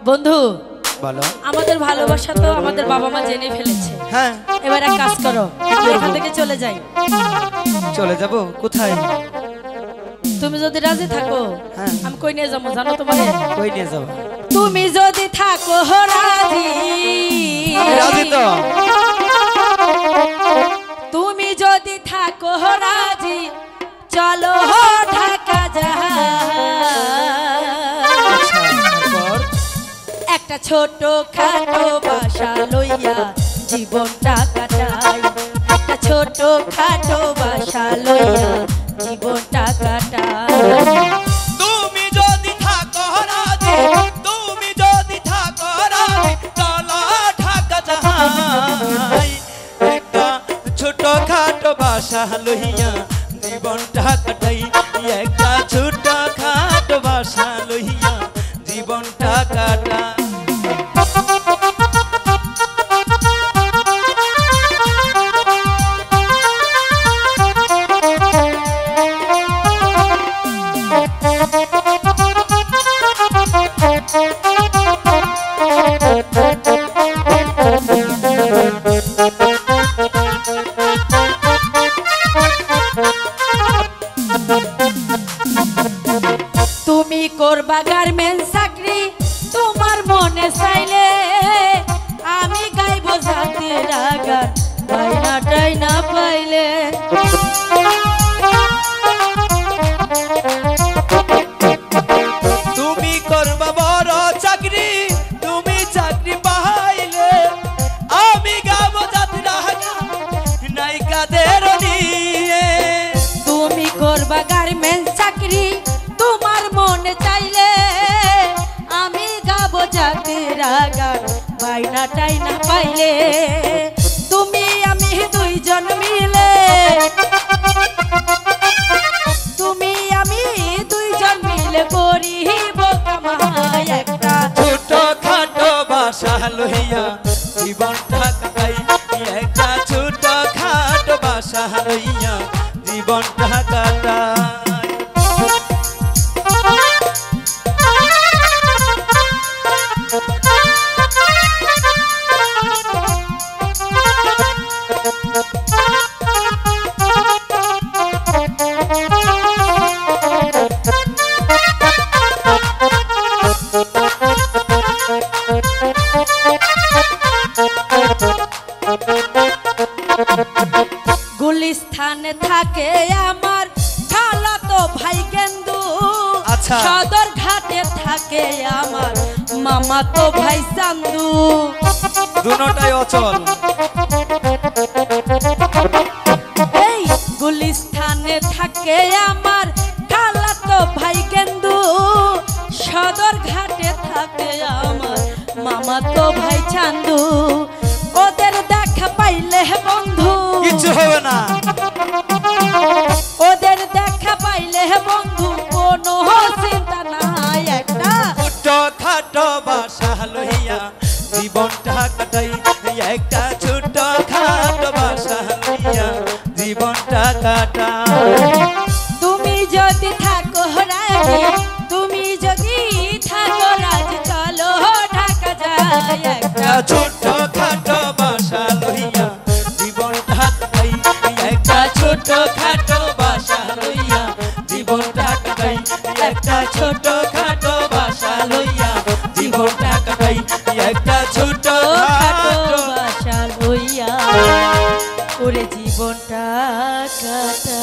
বন্ধু বলো। আমাদের ভালোবাসা তো আমাদের বাবা মা জেনে ফেলেছে। হ্যাঁ, এবার এক কাজ করো, এখান থেকে চলে যাই। চলে যাব কোথায়? তুমি যদি রাজি থাকো আমি কই নিয়ে যাবো জানো তোমারে? কই নিয়ে যাব? তুমি যদি থাকো রাজি, রাজি তো। তুমি যদি থাকো রাজি চলো ঢাকা যাই। একটা ছোট খাটো বাসা লইয়া জীবনটা কাটাই। একটা ছোট খাটো বাসা লইয়া জীবনটা কাটাই। তুমি যদি থাকো রাজি, তুমি যদি থাকো রাজি চলো ঢাকা যাই। একটা ছোট খাটো বাসা লইয়া জীবনটা কাটাই। একটা ছোট খাটো বাসা লইয়া জীবনটা কাটাই। তুমি করবা গার্মেন্টস চাকরি তোমার মনে চাইলে, আমি গাইব জাতির গান বাইনাটাই না পাইলে। তুমি করবা বড় চাকরি, তুমি চাকরি পাইলে, আমি গাবো যাত্রা নায়িকাদের নিয়ে। তুমি করবা গার্মেন্টস চাকরি তোমার মনে চাইলে, আমি গাবো জাতির গান বাইনাটাই না পাইলে। তুমি আমি দুইজন মিলে, তুমি আমি দুইজন মিলে করিব কামাই। একটা ছোট খাটো বাসা লইয়া জীবনটা কাটাই। একটা ছোট খাটো বাসা লইয়া জীবনটা কাটাই। গুলিস্থানে থাকে আমার খালাতো ভাই গেন্দু। আচ্ছা। সদর ঘাটে থাকে আমার মামাতো ভাই চান্দু। দুটোটাই অচল। এই গুলিস্থানে থাকে আমার খালাতো ভাই গেন্দু। সদর ঘাটে থাকে আমার মামাতো ভাই চান্দু। ওদের দেখা পাইলে বন্ধু কিছু হবে না। ওদের দেখা পাইলে বন্ধু কোনো চিন্তা নাই। একটা ছোট খাটো বাসা লইয়া জীবনটা কাটাই। একটা ছোট খাটো বাসা লইয়া জীবনটা কাটাই। তুমি যদি থাকো রাজি, তুমি যদি থাকো রাজি চলো ঢাকা যাই। একটা ছোট খাটো বাসা লইয়া জীবনটা কাটাই। একটা ছোট খাটো বাসা লইয়া জীবনটা কাটাই। একটা ছোট খাটো বাসা লইয়া জীবনটা কাটাই। একটা ছোট খাটো খাটো বাসা লইয়া ওরে জীবনটা কাটা।